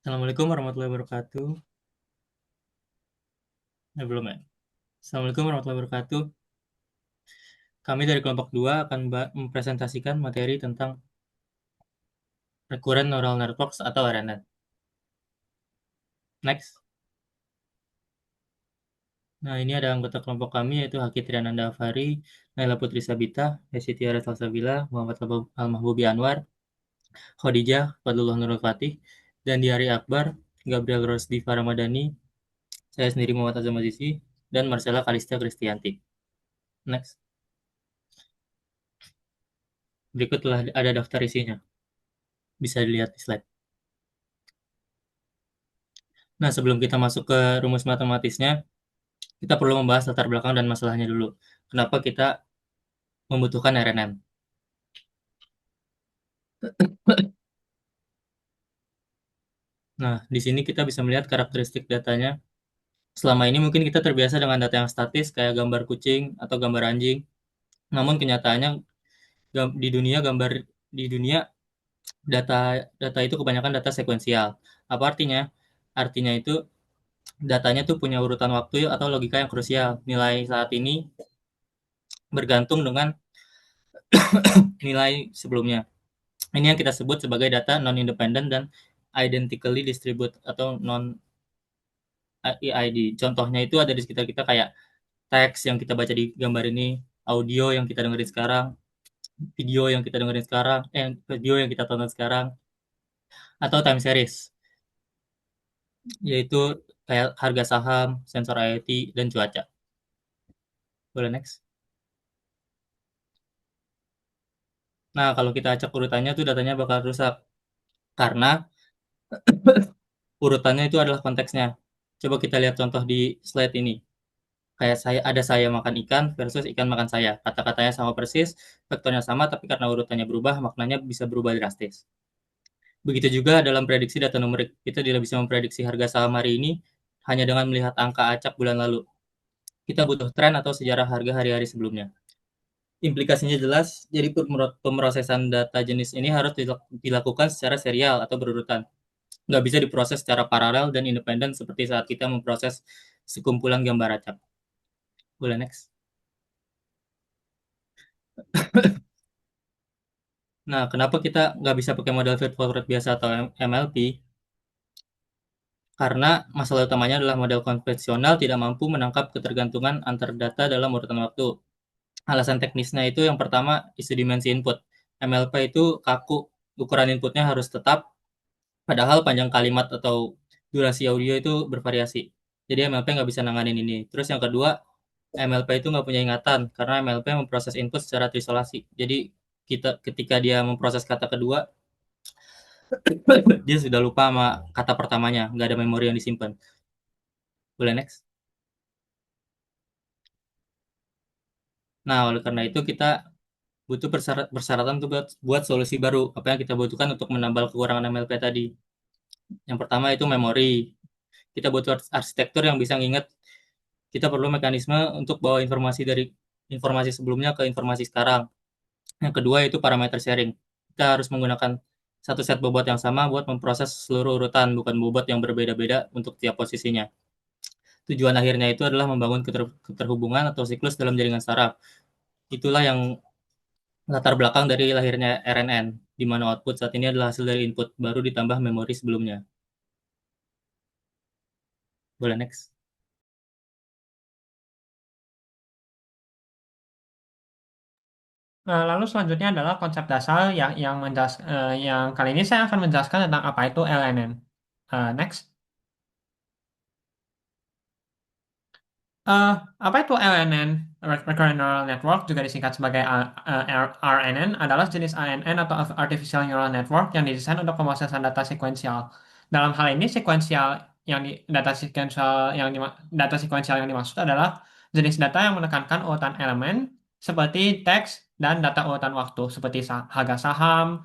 Assalamualaikum warahmatullahi wabarakatuh. Belum ya? Assalamualaikum warahmatullahi wabarakatuh. Kami dari kelompok 2 akan mempresentasikan materi tentang Recurrent Neural Networks atau RNN. Next. Nah, ini ada anggota kelompok kami yaitu Haki Triananda Afari, Naila Putri Sabita, Hesti Tiara Salsabila, Muhammad Al-Mahbubi Anwar, Khadijah Fadlullah Nurul Fatih, dan Diari Akbar, Gabriel Rosdi Faramadani, saya sendiri Muhammad Azam Azizi, dan Marcella Kalista Kristianti. Next. Berikutlah ada daftar isinya. Bisa dilihat di slide. Nah, sebelum kita masuk ke rumus matematisnya, kita perlu membahas latar belakang dan masalahnya dulu. Kenapa kita membutuhkan RNN? Nah, di sini kita bisa melihat karakteristik datanya. Selama ini mungkin kita terbiasa dengan data yang statis kayak gambar kucing atau gambar anjing. Namun kenyataannya di dunia data data itu kebanyakan data sekuensial. Apa artinya? Artinya itu datanya tuh punya urutan waktu atau logika yang krusial. Nilai saat ini bergantung dengan nilai sebelumnya. Ini yang kita sebut sebagai data non-independent dan identically distribute atau non-EID. Contohnya itu ada di sekitar kita kayak teks yang kita baca di gambar ini, audio yang kita dengerin sekarang, video yang kita tonton sekarang, atau time series, yaitu kayak harga saham, sensor IoT, dan cuaca. Boleh next. Nah, kalau kita acak urutannya tuh datanya bakal rusak. Karena urutannya itu adalah konteksnya. Coba kita lihat contoh di slide ini. Kayak saya makan ikan versus ikan makan saya. Kata-katanya sama persis, vektornya sama, tapi karena urutannya berubah, maknanya bisa berubah drastis. Begitu juga dalam prediksi data numerik. Kita tidak bisa memprediksi harga saham hari ini hanya dengan melihat angka acak bulan lalu. Kita butuh tren atau sejarah harga hari-hari sebelumnya. Implikasinya jelas, jadi pemrosesan data jenis ini harus dilakukan secara serial atau berurutan. Nggak bisa diproses secara paralel dan independen seperti saat kita memproses sekumpulan gambar acak. Boleh next. Nah, kenapa kita nggak bisa pakai model feed forward biasa atau MLP? Karena masalah utamanya adalah model konvensional tidak mampu menangkap ketergantungan antar data dalam urutan waktu. Alasan teknisnya itu yang pertama, isu dimensi input. MLP itu kaku, ukuran inputnya harus tetap, padahal panjang kalimat atau durasi audio itu bervariasi. Jadi MLP nggak bisa nanganin ini. Terus yang kedua, MLP itu nggak punya ingatan, karena MLP memproses input secara terisolasi. Jadi ketika dia memproses kata kedua, dia sudah lupa sama kata pertamanya, nggak ada memori yang disimpan. Boleh next. Nah, oleh karena itu kita butuh persyaratan untuk buat solusi baru. Apa yang kita butuhkan untuk menambal kekurangan MLP tadi? Yang pertama itu memori. Kita butuh arsitektur yang bisa nginget. Kita perlu mekanisme untuk bawa informasi dari informasi sebelumnya ke informasi sekarang. Yang kedua itu parameter sharing. Kita harus menggunakan satu set bobot yang sama buat memproses seluruh urutan, bukan bobot yang berbeda-beda untuk tiap posisinya. Tujuan akhirnya itu adalah membangun keterhubungan atau siklus dalam jaringan saraf. Itulah yang latar belakang dari lahirnya RNN, di mana output saat ini adalah hasil dari input baru ditambah memori sebelumnya. Boleh next. Lalu selanjutnya adalah konsep dasar yang kali ini saya akan menjelaskan tentang apa itu LNN. Next. Eh, Apa itu LNN? Recurrent Neural Network juga disingkat sebagai RNN adalah jenis ANN atau Artificial Neural Network yang didesain untuk pemrosesan data sekuensial. Dalam hal ini data sekuensial yang dimaksud adalah jenis data yang menekankan urutan elemen seperti teks dan data urutan waktu seperti harga saham,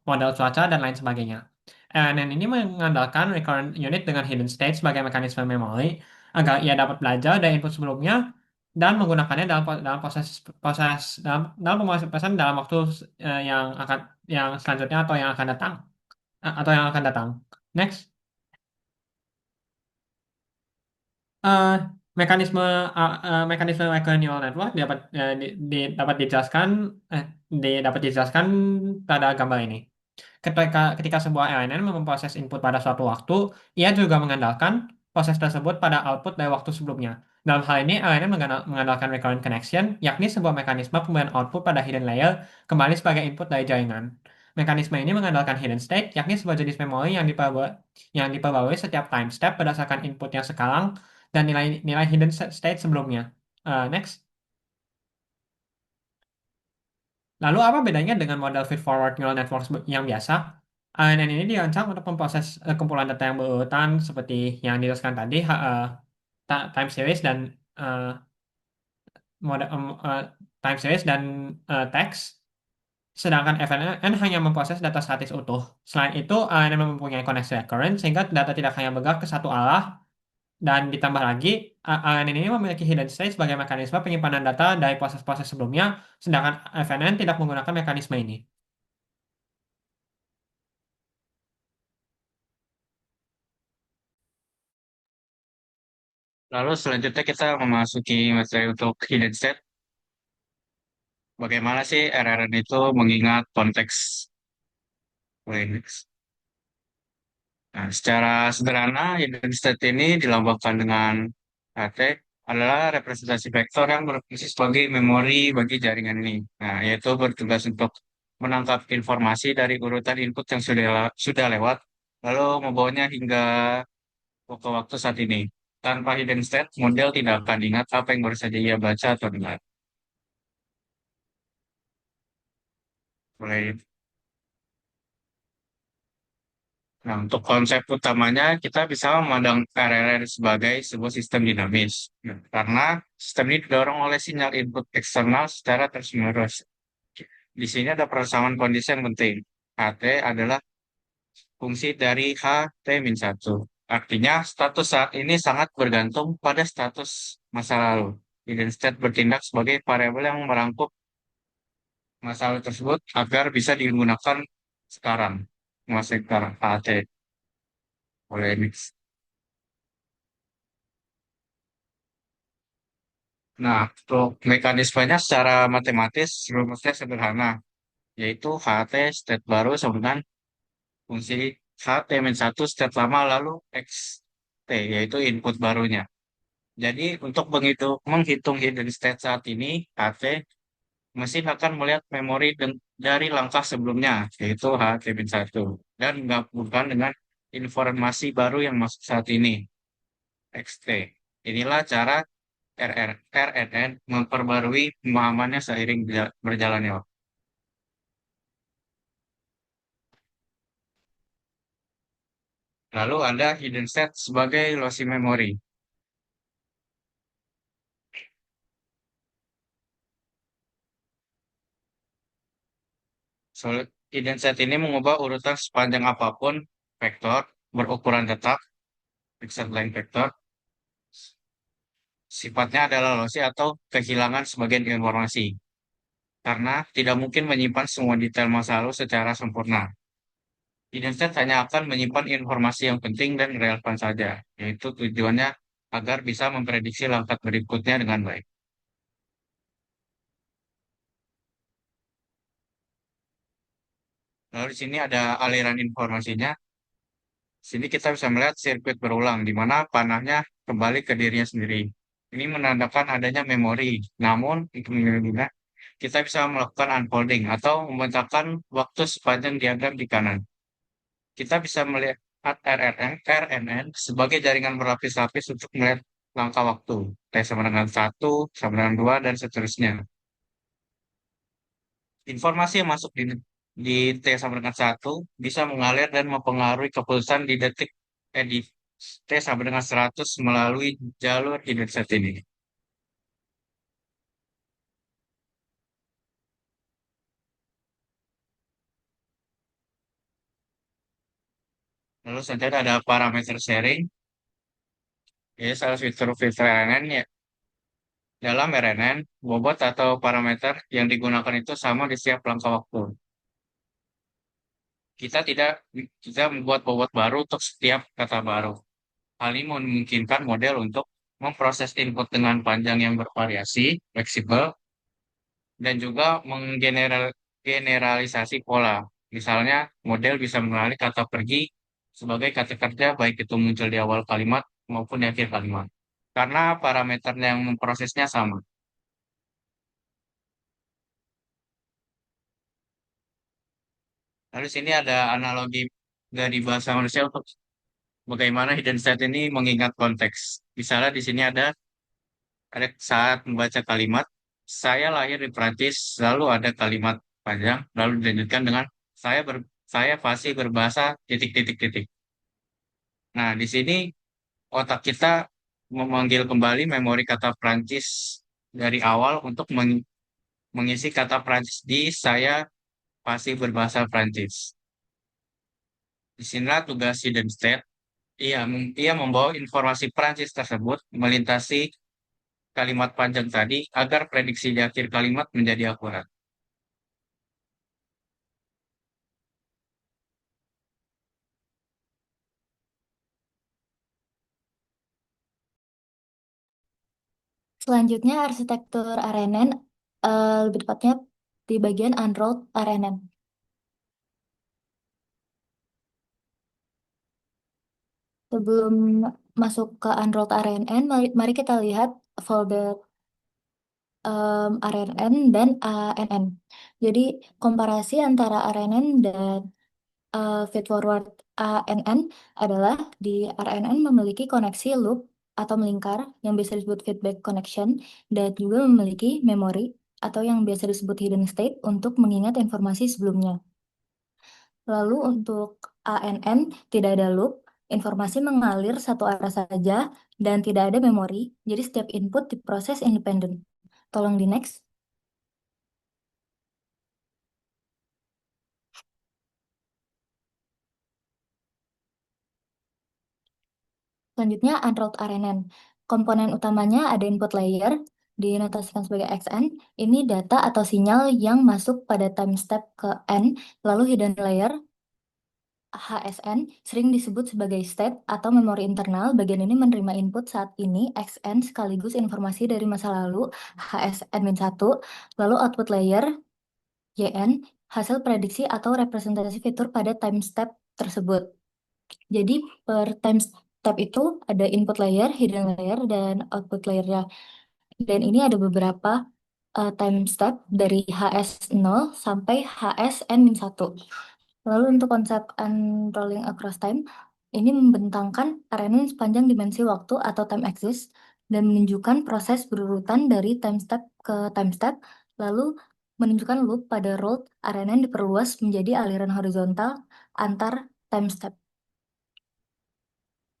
model cuaca dan lain sebagainya. LNN ini mengandalkan recurrent unit dengan hidden state sebagai mekanisme memori agar ia dapat belajar dari input sebelumnya dan menggunakannya dalam proses proses dalam pemrosesan dalam waktu yang selanjutnya atau yang akan datang. Next. eh, mekanisme mekanisme recurrent neural network dapat dijelaskan eh, dapat dijelaskan pada gambar ini. Ketika sebuah LNN memproses input pada suatu waktu, ia juga mengandalkan proses tersebut pada output dari waktu sebelumnya. Dalam hal ini, LNN mengandalkan recurrent connection, yakni sebuah mekanisme pemberian output pada hidden layer kembali sebagai input dari jaringan. Mekanisme ini mengandalkan hidden state, yakni sebuah jenis memori yang diperbarui setiap time step berdasarkan input yang sekarang dan nilai hidden state sebelumnya. Next. Lalu apa bedanya dengan model feed-forward neural network yang biasa? ANN ini dirancang untuk memproses kumpulan data yang berurutan seperti yang dijelaskan tadi, time series dan eh, mode, time series dan teks. Sedangkan FNN hanya memproses data statis utuh. Selain itu, ANN mempunyai koneksi recurrent sehingga data tidak hanya bergerak ke satu arah. Dan ditambah lagi, ANN ini memiliki hidden state sebagai mekanisme penyimpanan data dari proses-proses sebelumnya, sedangkan FNN tidak menggunakan mekanisme ini. Lalu selanjutnya kita memasuki materi untuk hidden state. Bagaimana sih RRN itu mengingat konteks Linux? Nah, secara sederhana, hidden state ini dilambangkan dengan HT adalah representasi vektor yang berfungsi sebagai memori bagi jaringan ini. Nah, yaitu bertugas untuk menangkap informasi dari urutan input yang sudah lewat, lalu membawanya hingga ke waktu saat ini. Tanpa hidden state, model tidak akan ingat apa yang baru saja ia baca atau dengar. Mulai. Nah, untuk konsep utamanya, kita bisa memandang RLR sebagai sebuah sistem dinamis. Nah, karena sistem ini didorong oleh sinyal input eksternal secara terus-menerus. Di sini ada persamaan kondisi yang penting. HT adalah fungsi dari HT-1. Artinya, status saat ini sangat bergantung pada status masa lalu. Hidden state bertindak sebagai variabel yang merangkup masalah tersebut agar bisa digunakan sekarang. Masa sekarang, HT. Oleh Nah, untuk mekanismenya secara matematis rumusnya sederhana, yaitu HT state baru sama dengan fungsi HT-1 state lama lalu XT, yaitu input barunya. Jadi, untuk menghitung hidden state saat ini, HT, mesin akan melihat memori dari langkah sebelumnya, yaitu HT-1, dan menggabungkan dengan informasi baru yang masuk saat ini, XT. Inilah cara RNN memperbarui pemahamannya seiring berjalannya waktu. Lalu ada hidden set sebagai lossy memory. Hidden set ini mengubah urutan sepanjang apapun vektor berukuran tetap, fixed line vector. Sifatnya adalah lossy atau kehilangan sebagian informasi. Karena tidak mungkin menyimpan semua detail masa lalu secara sempurna. Hidden set hanya akan menyimpan informasi yang penting dan relevan saja, yaitu tujuannya agar bisa memprediksi langkah berikutnya dengan baik. Lalu di sini ada aliran informasinya. Sini kita bisa melihat sirkuit berulang, di mana panahnya kembali ke dirinya sendiri. Ini menandakan adanya memori. Namun, itu menunjukkan kita bisa melakukan unfolding atau membentangkan waktu sepanjang diagram di kanan. Kita bisa melihat RNN sebagai jaringan berlapis-lapis untuk melihat langkah waktu. T sama dengan 1, sama dengan 2, dan seterusnya. Informasi yang masuk di T sama dengan 1 bisa mengalir dan mempengaruhi keputusan di di T sama dengan 100 melalui jalur hidden set ini. Lalu selanjutnya ada parameter sharing. Ya, salah fitur-fitur RNN ya. Dalam RNN, bobot atau parameter yang digunakan itu sama di setiap langkah waktu. kita tidak kita membuat bobot baru untuk setiap kata baru. Hal ini memungkinkan model untuk memproses input dengan panjang yang bervariasi, fleksibel, dan juga menggeneralisasi pola. Misalnya, model bisa mengenali kata pergi sebagai kata kerja baik itu muncul di awal kalimat maupun di akhir kalimat. Karena parameter yang memprosesnya sama. Lalu sini ada analogi dari bahasa manusia untuk bagaimana hidden state ini mengingat konteks. Misalnya di sini ada saat membaca kalimat, saya lahir di Prancis, lalu ada kalimat panjang, lalu dilanjutkan dengan saya fasih berbahasa titik titik titik. Nah, di sini otak kita memanggil kembali memori kata Prancis dari awal untuk mengisi kata Prancis di saya fasih berbahasa Prancis. Disinilah tugas hidden state. Ia membawa informasi Prancis tersebut melintasi kalimat panjang tadi agar prediksi di akhir kalimat menjadi akurat. Selanjutnya arsitektur RNN, lebih tepatnya di bagian unrolled RNN. Sebelum masuk ke unrolled RNN, mari kita lihat folder RNN dan ANN. Jadi komparasi antara RNN dan feedforward ANN adalah di RNN memiliki koneksi loop atau melingkar yang biasa disebut feedback connection dan juga memiliki memori atau yang biasa disebut hidden state untuk mengingat informasi sebelumnya. Lalu untuk ANN tidak ada loop, informasi mengalir satu arah saja dan tidak ada memori, jadi setiap input diproses independen. Tolong di next. Selanjutnya unrolled RNN. Komponen utamanya ada input layer, dinotasikan sebagai XN. Ini data atau sinyal yang masuk pada time step ke N, lalu hidden layer HSN sering disebut sebagai state atau memori internal. Bagian ini menerima input saat ini XN sekaligus informasi dari masa lalu HSN-1, lalu output layer YN hasil prediksi atau representasi fitur pada time step tersebut. Jadi per time step itu ada input layer, hidden layer, dan output layernya. Dan ini ada beberapa time step dari HS0 sampai HSN-1. Lalu untuk konsep unrolling across time, ini membentangkan RNN sepanjang dimensi waktu atau time axis dan menunjukkan proses berurutan dari time step ke time step, lalu menunjukkan loop pada rolled RNN diperluas menjadi aliran horizontal antar time step.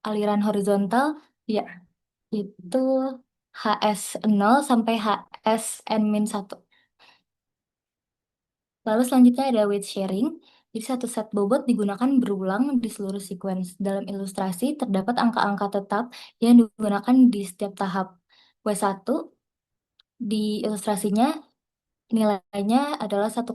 Aliran horizontal, ya, itu HS0 sampai HSN-1. Lalu selanjutnya ada weight sharing. Jadi satu set bobot digunakan berulang di seluruh sequence. Dalam ilustrasi terdapat angka-angka tetap yang digunakan di setiap tahap. W1 di ilustrasinya nilainya adalah 1,8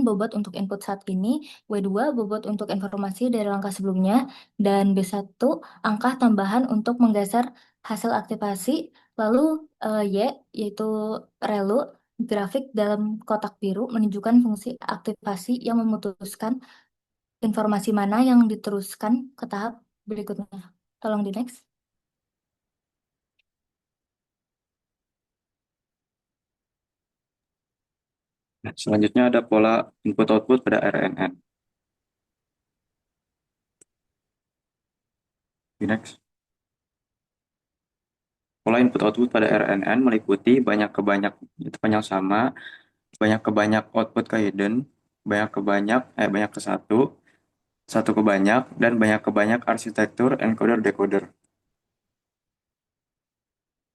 bobot untuk input saat ini, W2 bobot untuk informasi dari langkah sebelumnya, dan B1 angka tambahan untuk menggeser hasil aktivasi, lalu Y yaitu relu grafik dalam kotak biru menunjukkan fungsi aktivasi yang memutuskan informasi mana yang diteruskan ke tahap berikutnya. Tolong di next. Nah, selanjutnya ada pola input-output pada RNN. Di next. Pola input-output pada RNN meliputi banyak ke banyak itu panjang sama, banyak ke banyak output ke hidden, banyak ke satu, satu ke banyak, dan banyak ke banyak arsitektur encoder-decoder.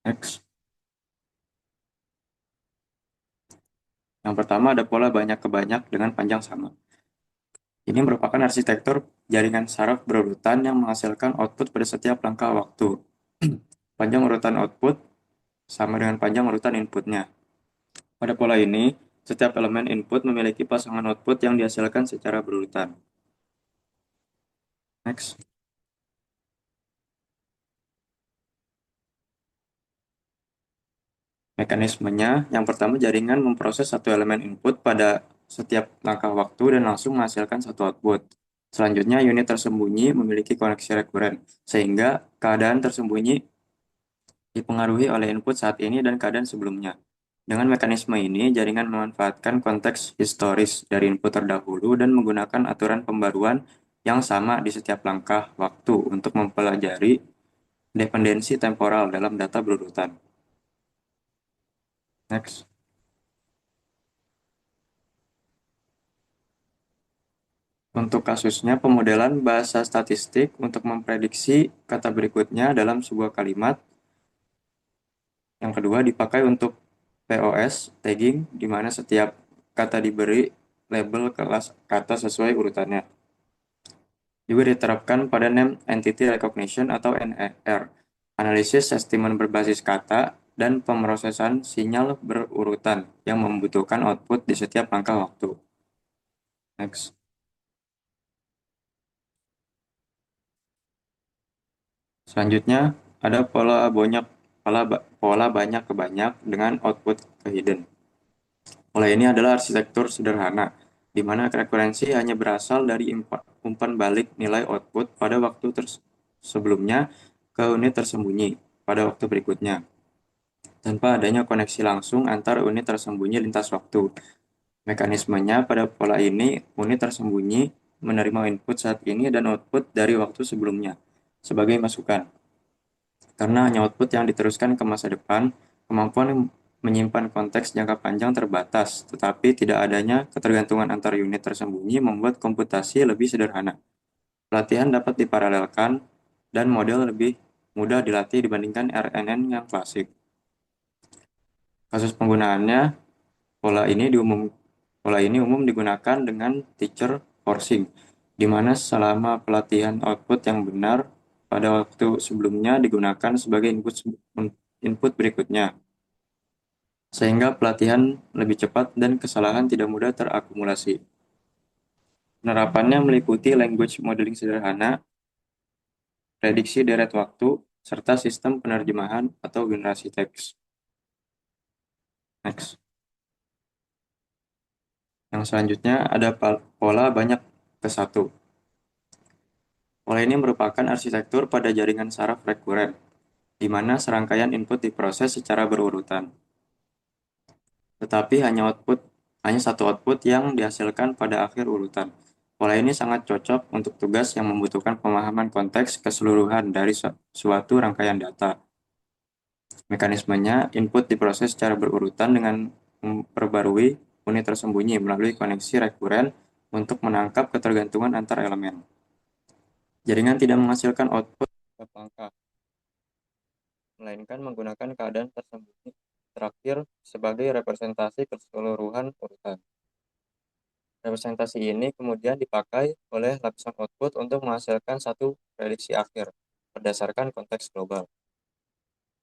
Next. Yang pertama ada pola banyak ke banyak dengan panjang sama. Ini merupakan arsitektur jaringan saraf berurutan yang menghasilkan output pada setiap langkah waktu. Panjang urutan output sama dengan panjang urutan inputnya. Pada pola ini, setiap elemen input memiliki pasangan output yang dihasilkan secara berurutan. Next. Mekanismenya, yang pertama jaringan memproses satu elemen input pada setiap langkah waktu dan langsung menghasilkan satu output. Selanjutnya, unit tersembunyi memiliki koneksi rekuren, sehingga keadaan tersembunyi dipengaruhi oleh input saat ini dan keadaan sebelumnya. Dengan mekanisme ini, jaringan memanfaatkan konteks historis dari input terdahulu dan menggunakan aturan pembaruan yang sama di setiap langkah waktu untuk mempelajari dependensi temporal dalam data berurutan. Next. Untuk kasusnya, pemodelan bahasa statistik untuk memprediksi kata berikutnya dalam sebuah kalimat. Yang kedua, dipakai untuk POS, tagging, di mana setiap kata diberi label kelas kata sesuai urutannya. Juga diterapkan pada Name Entity Recognition atau NER, analisis sentimen berbasis kata, dan pemrosesan sinyal berurutan yang membutuhkan output di setiap langkah waktu. Next. Selanjutnya, ada pola banyak ke banyak dengan output ke hidden. Pola ini adalah arsitektur sederhana, di mana rekurensi hanya berasal dari umpan balik nilai output pada waktu sebelumnya ke unit tersembunyi pada waktu berikutnya, tanpa adanya koneksi langsung antar unit tersembunyi lintas waktu. Mekanismenya pada pola ini, unit tersembunyi menerima input saat ini dan output dari waktu sebelumnya sebagai masukan. Karena hanya output yang diteruskan ke masa depan, kemampuan menyimpan konteks jangka panjang terbatas, tetapi tidak adanya ketergantungan antar unit tersembunyi membuat komputasi lebih sederhana. Pelatihan dapat diparalelkan dan model lebih mudah dilatih dibandingkan RNN yang klasik. Kasus penggunaannya, pola ini umum digunakan dengan teacher forcing, di mana selama pelatihan output yang benar pada waktu sebelumnya digunakan sebagai input berikutnya, sehingga pelatihan lebih cepat dan kesalahan tidak mudah terakumulasi. Penerapannya meliputi language modeling sederhana, prediksi deret waktu, serta sistem penerjemahan atau generasi teks. Next. Yang selanjutnya ada pola banyak ke satu. Pola ini merupakan arsitektur pada jaringan saraf rekuren, di mana serangkaian input diproses secara berurutan. Tetapi hanya satu output yang dihasilkan pada akhir urutan. Pola ini sangat cocok untuk tugas yang membutuhkan pemahaman konteks keseluruhan dari suatu rangkaian data. Mekanismenya, input diproses secara berurutan dengan memperbarui unit tersembunyi melalui koneksi rekuren untuk menangkap ketergantungan antar elemen. Jaringan tidak menghasilkan output setiap langkah, melainkan menggunakan keadaan tersembunyi terakhir sebagai representasi keseluruhan urutan. Representasi ini kemudian dipakai oleh lapisan output untuk menghasilkan satu prediksi akhir berdasarkan konteks global.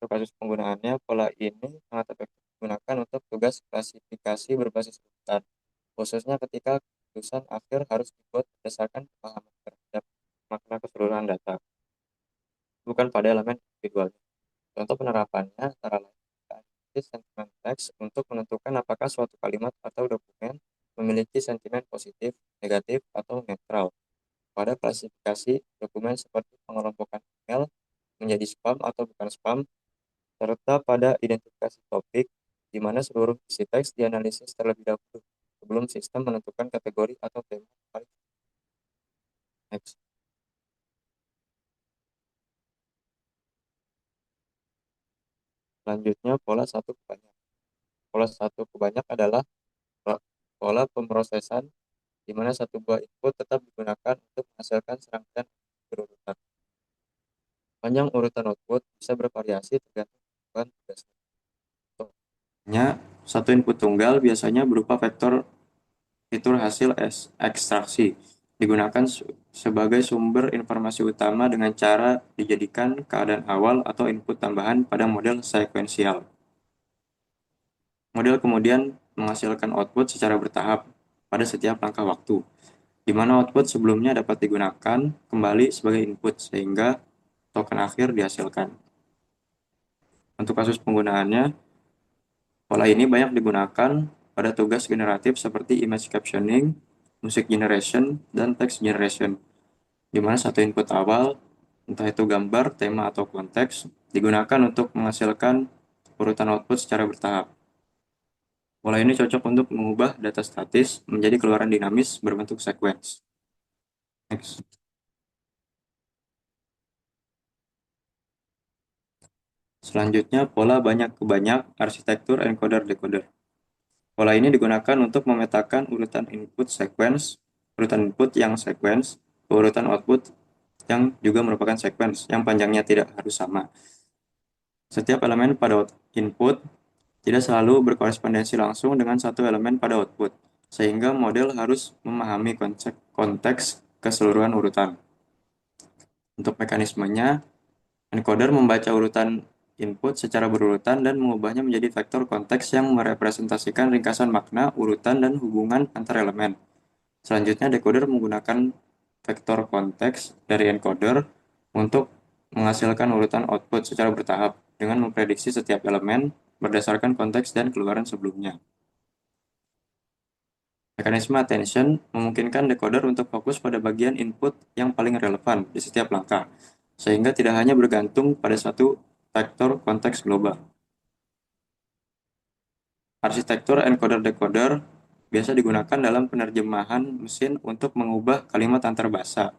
Untuk kasus penggunaannya, pola ini sangat efektif digunakan untuk tugas klasifikasi berbasis urutan, khususnya ketika keputusan akhir harus dibuat berdasarkan pemahaman terhadap makna keseluruhan data, bukan pada elemen individualnya. Contoh penerapannya antara lain analisis sentimen teks untuk menentukan apakah suatu kalimat atau dokumen memiliki sentimen positif, negatif, atau netral. Pada klasifikasi dokumen seperti pengelompokan email menjadi spam atau bukan spam, serta pada identifikasi topik, di mana seluruh isi teks dianalisis terlebih dahulu sebelum sistem menentukan kategori atau tema. Next. Selanjutnya, pola satu ke banyak. Pola satu ke banyak adalah pola pemrosesan di mana satu buah input tetap digunakan untuk menghasilkan serangkaian berurutan. Panjang urutan output bisa bervariasi tergantung kebutuhan tugasnya. Contohnya, satu input tunggal biasanya berupa fitur hasil ekstraksi, digunakan sebagai sumber informasi utama dengan cara dijadikan keadaan awal atau input tambahan pada model sekuensial. Model kemudian menghasilkan output secara bertahap pada setiap langkah waktu. di mana output sebelumnya dapat digunakan kembali sebagai input sehingga token akhir dihasilkan. Untuk kasus penggunaannya, pola ini banyak digunakan pada tugas generatif seperti image captioning, music generation, dan text generation, di mana satu input awal, entah itu gambar, tema, atau konteks, digunakan untuk menghasilkan urutan output secara bertahap. Pola ini cocok untuk mengubah data statis menjadi keluaran dinamis berbentuk sequence. Next. Selanjutnya, pola banyak ke banyak arsitektur encoder-decoder. Pola ini digunakan untuk memetakan urutan input sequence, urutan input yang sequence, urutan output yang juga merupakan sequence, yang panjangnya tidak harus sama. Setiap elemen pada input tidak selalu berkorespondensi langsung dengan satu elemen pada output, sehingga model harus memahami konteks keseluruhan urutan. Untuk mekanismenya, encoder membaca urutan input secara berurutan dan mengubahnya menjadi vektor konteks yang merepresentasikan ringkasan makna, urutan, dan hubungan antar elemen. Selanjutnya, decoder menggunakan vektor konteks dari encoder untuk menghasilkan urutan output secara bertahap dengan memprediksi setiap elemen berdasarkan konteks dan keluaran sebelumnya. Mekanisme attention memungkinkan decoder untuk fokus pada bagian input yang paling relevan di setiap langkah, sehingga tidak hanya bergantung pada satu vektor konteks global. Arsitektur encoder-decoder biasa digunakan dalam penerjemahan mesin untuk mengubah kalimat antar bahasa.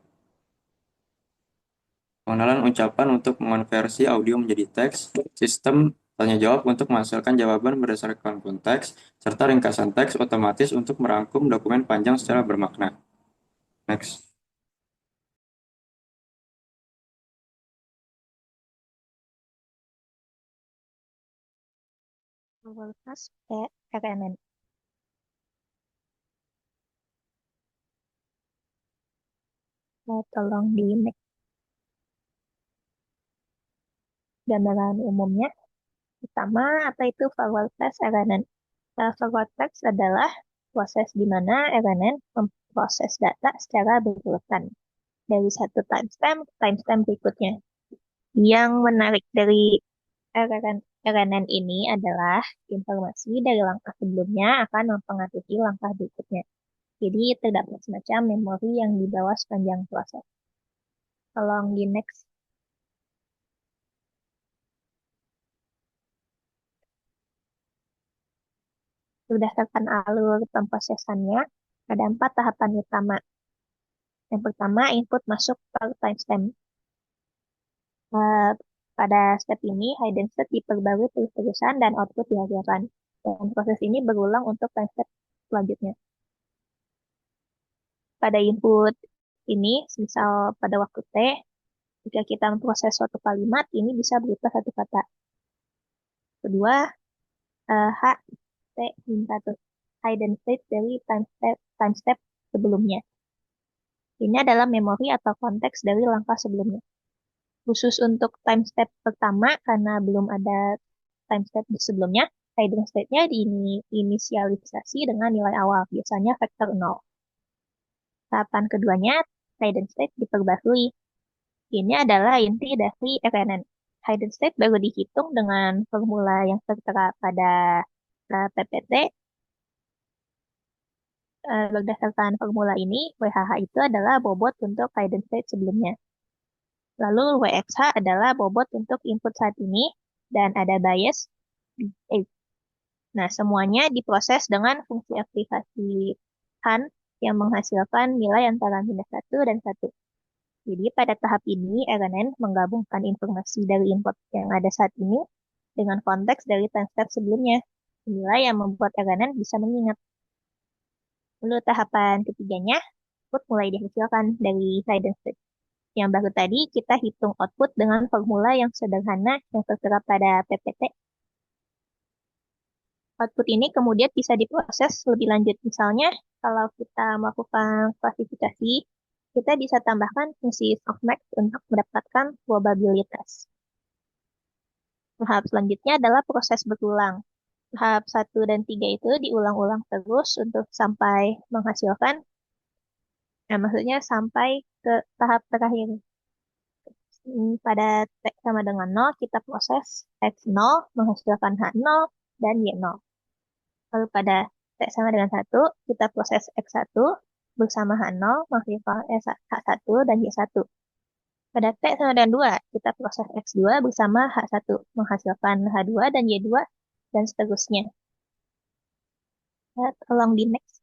Pengenalan ucapan untuk mengonversi audio menjadi teks, sistem tanya jawab untuk menghasilkan jawaban berdasarkan konteks, serta ringkasan teks otomatis untuk merangkum dokumen panjang secara bermakna. Next. Kualitas RNN. Tolong di next. Gambaran umumnya. Pertama, apa itu forward text RNN? Forward text adalah proses di mana RNN memproses data secara berurutan dari satu timestamp ke timestamp berikutnya. Yang menarik dari RNN ini adalah informasi dari langkah sebelumnya akan mempengaruhi langkah berikutnya. Jadi terdapat semacam memori yang dibawa sepanjang proses. Tolong di next. Berdasarkan alur pemprosesannya, ada 4 tahapan utama. Yang pertama, input masuk per timestamp. Pada step ini, hidden state diperbarui terus-terusan dan output dihasilkan. Dan proses ini berulang untuk timestamp selanjutnya. Pada input ini, misal pada waktu T, jika kita memproses suatu kalimat, ini bisa berupa satu kata. Kedua, H, T, satu. Hidden state dari timestamp sebelumnya. Ini adalah memori atau konteks dari langkah sebelumnya. Khusus untuk timestamp pertama, karena belum ada timestamp sebelumnya, hidden state-nya diinisialisasi dengan nilai awal, biasanya vektor 0. Tahapan keduanya, hidden state diperbarui. Ini adalah inti dari RNN. Hidden state baru dihitung dengan formula yang tertera pada PPT. Berdasarkan formula ini, WHH itu adalah bobot untuk hidden state sebelumnya. Lalu WXH adalah bobot untuk input saat ini, dan ada bias. Nah, semuanya diproses dengan fungsi aktivasi Han yang menghasilkan nilai antara -1 dan 1. Jadi pada tahap ini, RNN menggabungkan informasi dari input yang ada saat ini dengan konteks dari timestamp sebelumnya. Inilah yang membuat RNN bisa mengingat. Lalu tahapan ketiganya, output mulai dihasilkan dari hidden state. Yang baru tadi, kita hitung output dengan formula yang sederhana yang tertera pada PPT. Output ini kemudian bisa diproses lebih lanjut. Misalnya, kalau kita melakukan klasifikasi, kita bisa tambahkan fungsi softmax untuk mendapatkan probabilitas. Tahap selanjutnya adalah proses berulang. Tahap 1 dan 3 itu diulang-ulang terus untuk sampai menghasilkan Nah, maksudnya sampai ke tahap terakhir. Pada T sama dengan 0, kita proses X0 menghasilkan H0 dan Y0. Lalu pada T sama dengan 1, kita proses X1 bersama H0 menghasilkan H1 dan Y1. Pada T sama dengan 2, kita proses X2 bersama H1 menghasilkan H2 dan Y2 dan seterusnya. Ya, tolong di next.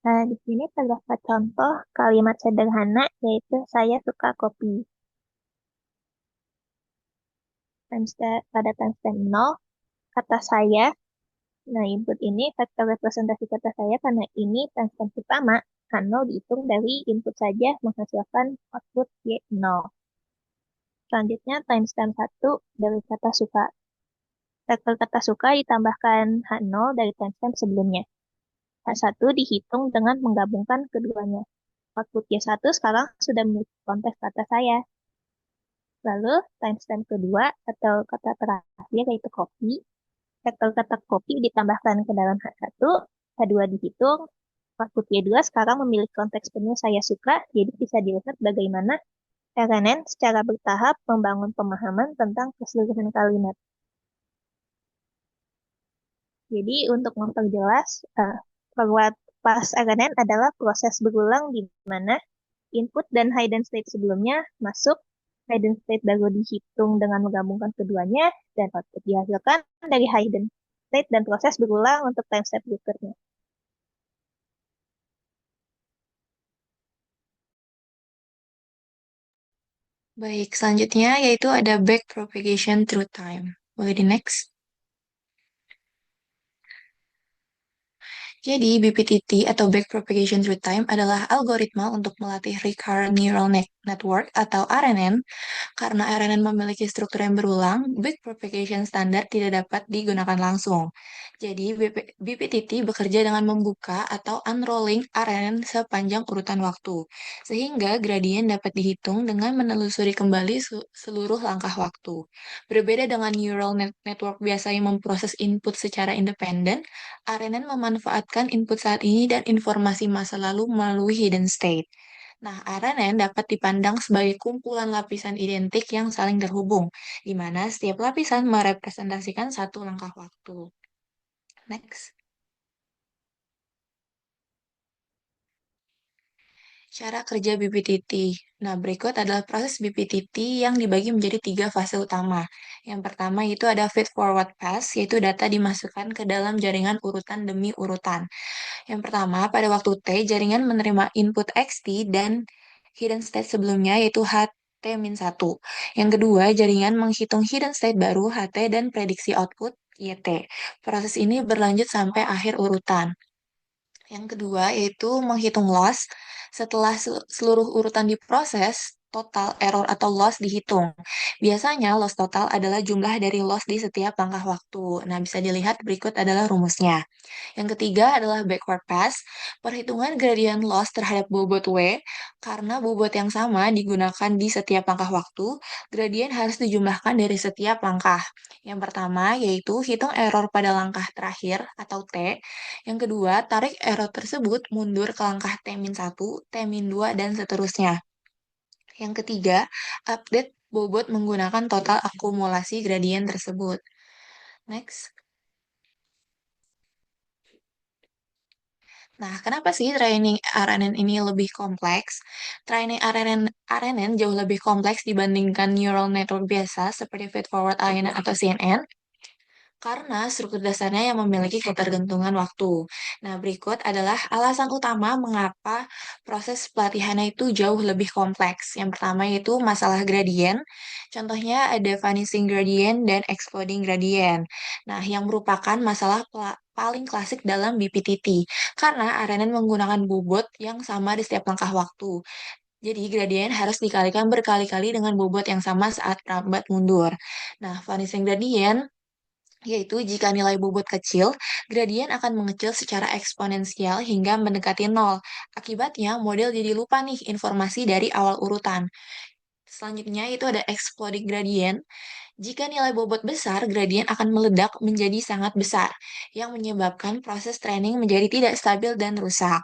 Nah, di sini terdapat contoh kalimat sederhana, yaitu saya suka kopi. Pada timestamp 0, kata saya. Nah, input ini vektor representasi kata saya karena ini timestamp pertama. H0 dihitung dari input saja menghasilkan output Y0. Selanjutnya timestamp 1 dari kata suka. Vektor kata suka ditambahkan H0 dari timestamp sebelumnya. H1 dihitung dengan menggabungkan keduanya. Output Y1 sekarang sudah memiliki konteks kata saya. Lalu timestamp kedua atau kata terakhir yaitu kopi. Vektor kata kopi ditambahkan ke dalam H1, H2 dihitung, output Y2 sekarang memiliki konteks penuh saya suka, jadi bisa dilihat bagaimana RNN secara bertahap membangun pemahaman tentang keseluruhan kalimat. Jadi untuk memperjelas, forward pass RNN adalah proses berulang di mana input dan hidden state sebelumnya masuk, hidden state baru dihitung dengan menggabungkan keduanya, dan output dihasilkan dari hidden state dan proses berulang untuk time step berikutnya. Baik, selanjutnya yaitu ada backpropagation through time. Boleh di next? Jadi, BPTT atau Backpropagation Through Time adalah algoritma untuk melatih Recurrent Neural Network atau RNN. Karena RNN memiliki struktur yang berulang, backpropagation standar tidak dapat digunakan langsung. Jadi, BPTT bekerja dengan membuka atau unrolling RNN sepanjang urutan waktu, sehingga gradien dapat dihitung dengan menelusuri kembali seluruh langkah waktu. Berbeda dengan neural network biasa yang memproses input secara independen, RNN memanfaatkan input saat ini dan informasi masa lalu melalui hidden state. Nah, RNN dapat dipandang sebagai kumpulan lapisan identik yang saling terhubung, di mana setiap lapisan merepresentasikan satu langkah waktu. Next. Cara kerja BPTT. Nah, berikut adalah proses BPTT yang dibagi menjadi 3 fase utama. Yang pertama itu ada feed-forward pass, yaitu data dimasukkan ke dalam jaringan urutan demi urutan. Yang pertama, pada waktu T, jaringan menerima input XT dan hidden state sebelumnya, yaitu HT-1. Yang kedua, jaringan menghitung hidden state baru HT dan prediksi output YT. Proses ini berlanjut sampai akhir urutan. Yang kedua, yaitu menghitung loss. Setelah seluruh urutan diproses, total error atau loss dihitung. Biasanya loss total adalah jumlah dari loss di setiap langkah waktu. Nah, bisa dilihat berikut adalah rumusnya. Yang ketiga adalah backward pass, perhitungan gradient loss terhadap bobot W. Karena bobot yang sama digunakan di setiap langkah waktu, gradient harus dijumlahkan dari setiap langkah. Yang pertama yaitu hitung error pada langkah terakhir atau T. Yang kedua, tarik error tersebut mundur ke langkah T-1, T-2, dan seterusnya. Yang ketiga, update bobot menggunakan total akumulasi gradien tersebut. Next. Nah, kenapa sih training RNN ini lebih kompleks? Training RNN jauh lebih kompleks dibandingkan neural network biasa seperti feedforward ANN atau CNN. Karena struktur dasarnya yang memiliki ketergantungan waktu. Nah, berikut adalah alasan utama mengapa proses pelatihannya itu jauh lebih kompleks. Yang pertama yaitu masalah gradien. Contohnya ada vanishing gradient dan exploding gradient. Nah, yang merupakan masalah paling klasik dalam BPTT. Karena RNN menggunakan bobot yang sama di setiap langkah waktu. Jadi, gradien harus dikalikan berkali-kali dengan bobot yang sama saat merambat mundur. Nah, vanishing gradient yaitu jika nilai bobot kecil, gradien akan mengecil secara eksponensial hingga mendekati nol. Akibatnya, model jadi lupa nih informasi dari awal urutan. Selanjutnya itu ada exploding gradient. Jika nilai bobot besar, gradien akan meledak menjadi sangat besar, yang menyebabkan proses training menjadi tidak stabil dan rusak.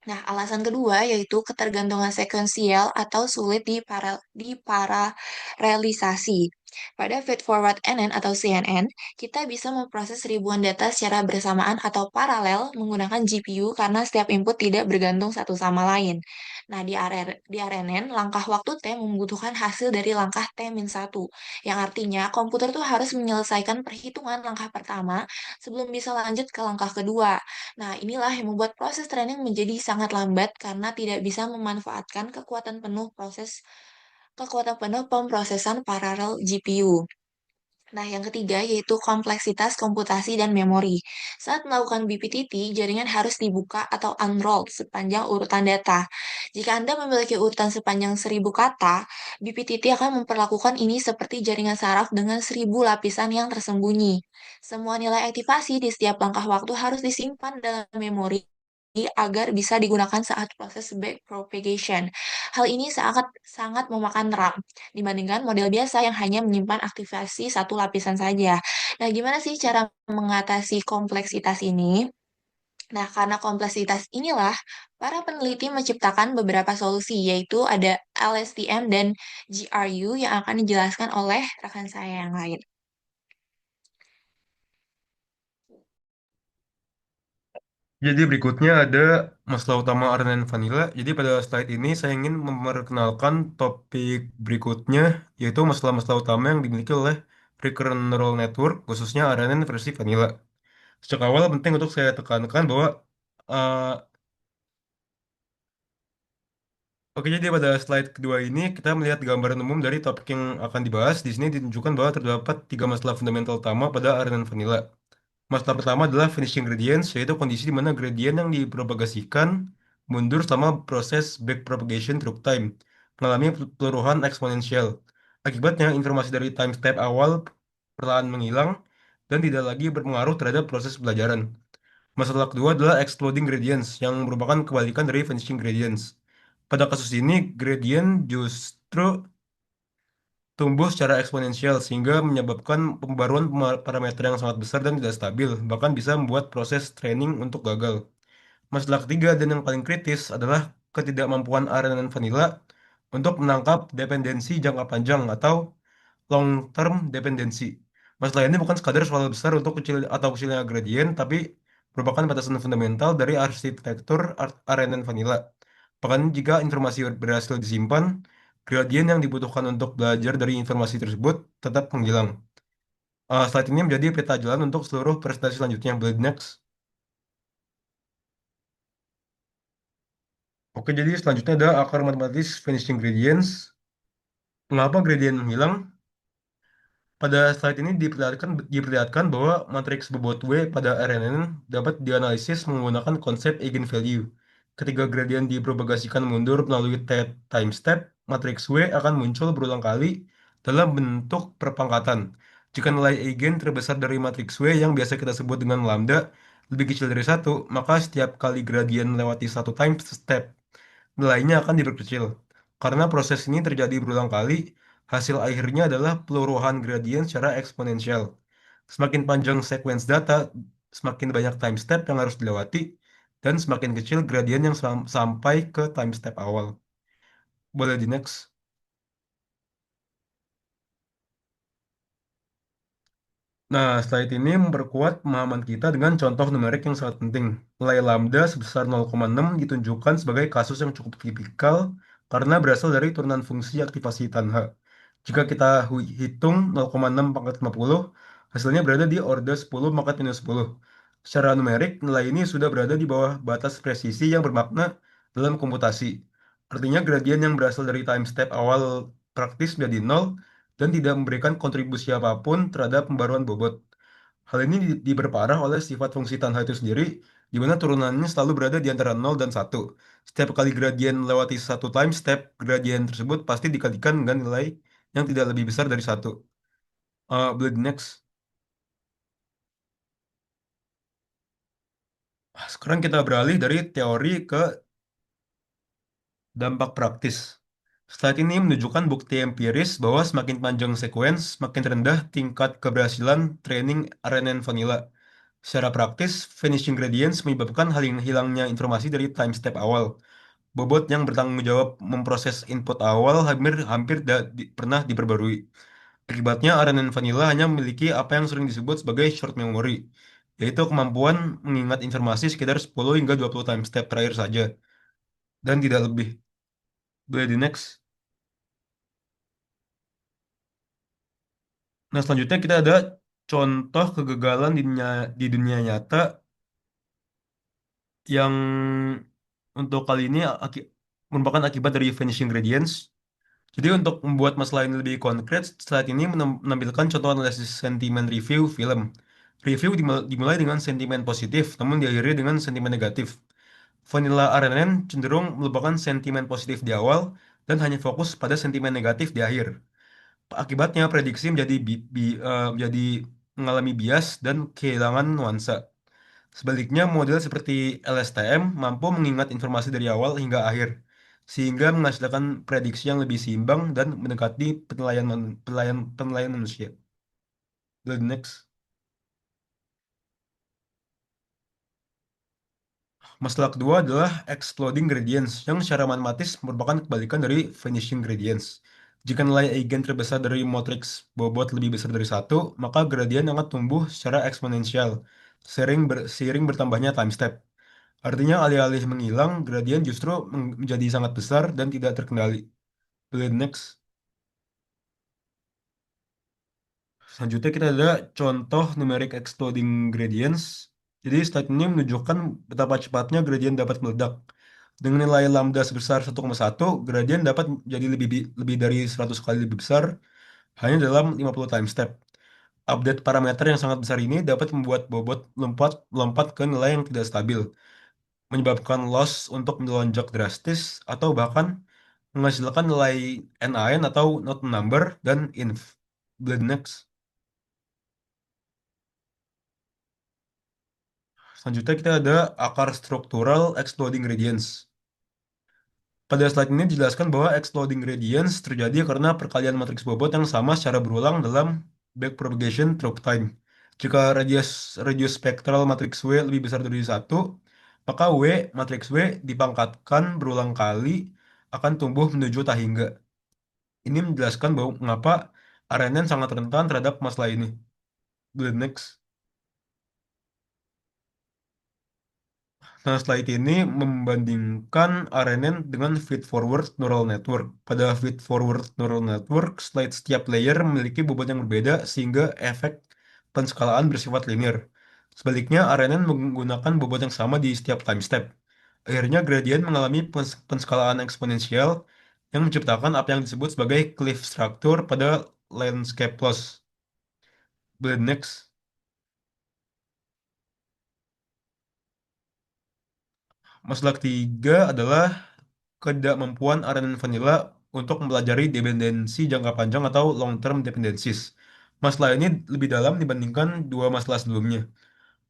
Nah, alasan kedua yaitu ketergantungan sekuensial atau sulit diparalelisasi. Pada feed-forward NN atau CNN, kita bisa memproses ribuan data secara bersamaan atau paralel menggunakan GPU karena setiap input tidak bergantung satu sama lain. Nah, di RNN, langkah waktu T membutuhkan hasil dari langkah T-1, yang artinya komputer tuh harus menyelesaikan perhitungan langkah pertama sebelum bisa lanjut ke langkah kedua. Nah, inilah yang membuat proses training menjadi sangat lambat karena tidak bisa memanfaatkan kekuatan penuh pemrosesan paralel GPU. Nah, yang ketiga yaitu kompleksitas komputasi dan memori. Saat melakukan BPTT, jaringan harus dibuka atau unroll sepanjang urutan data. Jika Anda memiliki urutan sepanjang 1.000 kata, BPTT akan memperlakukan ini seperti jaringan saraf dengan 1.000 lapisan yang tersembunyi. Semua nilai aktivasi di setiap langkah waktu harus disimpan dalam memori agar bisa digunakan saat proses backpropagation. Hal ini sangat sangat memakan RAM dibandingkan model biasa yang hanya menyimpan aktivasi satu lapisan saja. Nah, gimana sih cara mengatasi kompleksitas ini? Nah, karena kompleksitas inilah, para peneliti menciptakan beberapa solusi, yaitu ada LSTM dan GRU yang akan dijelaskan oleh rekan saya yang lain. Jadi berikutnya ada masalah utama RNN Vanilla. Jadi pada slide ini saya ingin memperkenalkan topik berikutnya, yaitu masalah-masalah utama yang dimiliki oleh Recurrent Neural Network, khususnya RNN versi Vanilla. Sejak awal penting untuk saya tekankan bahwa eh, oke, jadi pada slide kedua ini kita melihat gambaran umum dari topik yang akan dibahas. Di sini ditunjukkan bahwa terdapat tiga masalah fundamental utama pada RNN Vanilla. Masalah pertama adalah finishing gradients, yaitu kondisi di mana gradient yang dipropagasikan mundur selama proses backpropagation through time, mengalami peluruhan eksponensial. Akibatnya, informasi dari time step awal perlahan menghilang dan tidak lagi berpengaruh terhadap proses pelajaran. Masalah kedua adalah exploding gradients, yang merupakan kebalikan dari vanishing gradients. Pada kasus ini, gradient justru tumbuh secara eksponensial sehingga menyebabkan pembaruan parameter yang sangat besar dan tidak stabil, bahkan bisa membuat proses training untuk gagal. Masalah ketiga dan yang paling kritis adalah ketidakmampuan RNN Vanilla untuk menangkap dependensi jangka panjang atau long term dependency. Masalah ini bukan sekadar soal besar untuk kecil atau kecilnya gradient, tapi merupakan batasan fundamental dari arsitektur RNN Vanilla. Bahkan jika informasi berhasil disimpan, gradient yang dibutuhkan untuk belajar dari informasi tersebut tetap menghilang. Slide ini menjadi peta jalan untuk seluruh presentasi selanjutnya. Blade next. Oke, jadi selanjutnya ada akar matematis finishing gradients. Mengapa gradient menghilang? Pada slide ini diperlihatkan bahwa matriks bobot W pada RNN dapat dianalisis menggunakan konsep eigenvalue. Ketika gradien dipropagasikan mundur melalui time step, matriks W akan muncul berulang kali dalam bentuk perpangkatan. Jika nilai eigen terbesar dari matriks W yang biasa kita sebut dengan lambda lebih kecil dari satu, maka setiap kali gradien melewati satu time step, nilainya akan diperkecil. Karena proses ini terjadi berulang kali, hasil akhirnya adalah peluruhan gradien secara eksponensial. Semakin panjang sequence data, semakin banyak time step yang harus dilewati, dan semakin kecil gradien yang sampai ke time step awal. Boleh di next. Nah, slide ini memperkuat pemahaman kita dengan contoh numerik yang sangat penting. Nilai lambda sebesar 0,6 ditunjukkan sebagai kasus yang cukup tipikal karena berasal dari turunan fungsi aktivasi tan H. Jika kita hitung 0,6 pangkat 50, hasilnya berada di order 10 pangkat minus 10. Secara numerik, nilai ini sudah berada di bawah batas presisi yang bermakna dalam komputasi. Artinya gradien yang berasal dari time step awal praktis menjadi 0 dan tidak memberikan kontribusi apapun terhadap pembaruan bobot. Hal ini diperparah oleh sifat fungsi tangga itu sendiri, di mana turunannya selalu berada di antara 0 dan 1. Setiap kali gradien melewati satu time step, gradien tersebut pasti dikalikan dengan nilai yang tidak lebih besar dari 1. Boleh next. Sekarang kita beralih dari teori ke dampak praktis. Slide ini menunjukkan bukti empiris bahwa semakin panjang sequence, semakin rendah tingkat keberhasilan training RNN vanilla. Secara praktis, finishing gradients menyebabkan hilangnya informasi dari time step awal. Bobot yang bertanggung jawab memproses input awal hampir hampir pernah diperbarui. Akibatnya, RNN vanilla hanya memiliki apa yang sering disebut sebagai short memory, yaitu kemampuan mengingat informasi sekitar 10 hingga 20 time step terakhir saja, dan tidak lebih. Boleh di next. Nah, selanjutnya kita ada contoh kegagalan di dunia nyata yang untuk kali ini merupakan akibat dari vanishing gradients. Jadi untuk membuat masalah ini lebih konkret, slide ini menampilkan contoh analisis sentimen review film. Review dimulai dengan sentimen positif, namun diakhiri dengan sentimen negatif. Vanilla RNN cenderung melupakan sentimen positif di awal dan hanya fokus pada sentimen negatif di akhir. Akibatnya prediksi menjadi mengalami bias dan kehilangan nuansa. Sebaliknya, model seperti LSTM mampu mengingat informasi dari awal hingga akhir, sehingga menghasilkan prediksi yang lebih seimbang dan mendekati penilaian manusia. The next. Masalah kedua adalah exploding gradients, yang secara matematis merupakan kebalikan dari vanishing gradients. Jika nilai eigen terbesar dari matriks bobot lebih besar dari satu, maka gradien akan tumbuh secara eksponensial, seiring bertambahnya time step. Artinya alih-alih menghilang, gradien justru menjadi sangat besar dan tidak terkendali. Boleh next. Selanjutnya kita ada contoh numeric exploding gradients. Jadi slide ini menunjukkan betapa cepatnya gradien dapat meledak. Dengan nilai lambda sebesar 1,1, gradien dapat jadi lebih dari 100 kali lebih besar hanya dalam 50 time step. Update parameter yang sangat besar ini dapat membuat bobot melompat ke nilai yang tidak stabil, menyebabkan loss untuk melonjak drastis, atau bahkan menghasilkan nilai NaN atau not number dan inf. Boleh next. Selanjutnya kita ada akar struktural exploding gradients. Pada slide ini dijelaskan bahwa exploding gradients terjadi karena perkalian matriks bobot yang sama secara berulang dalam backpropagation through time. Jika radius spektral matriks W lebih besar dari satu, maka matriks W dipangkatkan berulang kali akan tumbuh menuju tak hingga. Ini menjelaskan bahwa mengapa RNN sangat rentan terhadap masalah ini. Boleh next. Nah, slide ini membandingkan RNN dengan feed-forward neural network. Pada feed-forward neural network, slide setiap layer memiliki bobot yang berbeda sehingga efek penskalaan bersifat linear. Sebaliknya, RNN menggunakan bobot yang sama di setiap time step. Akhirnya, gradien mengalami penskalaan eksponensial yang menciptakan apa yang disebut sebagai cliff structure pada landscape loss. Boleh next. Masalah ketiga adalah ketidakmampuan RNN vanilla untuk mempelajari dependensi jangka panjang atau long-term dependencies. Masalah ini lebih dalam dibandingkan dua masalah sebelumnya.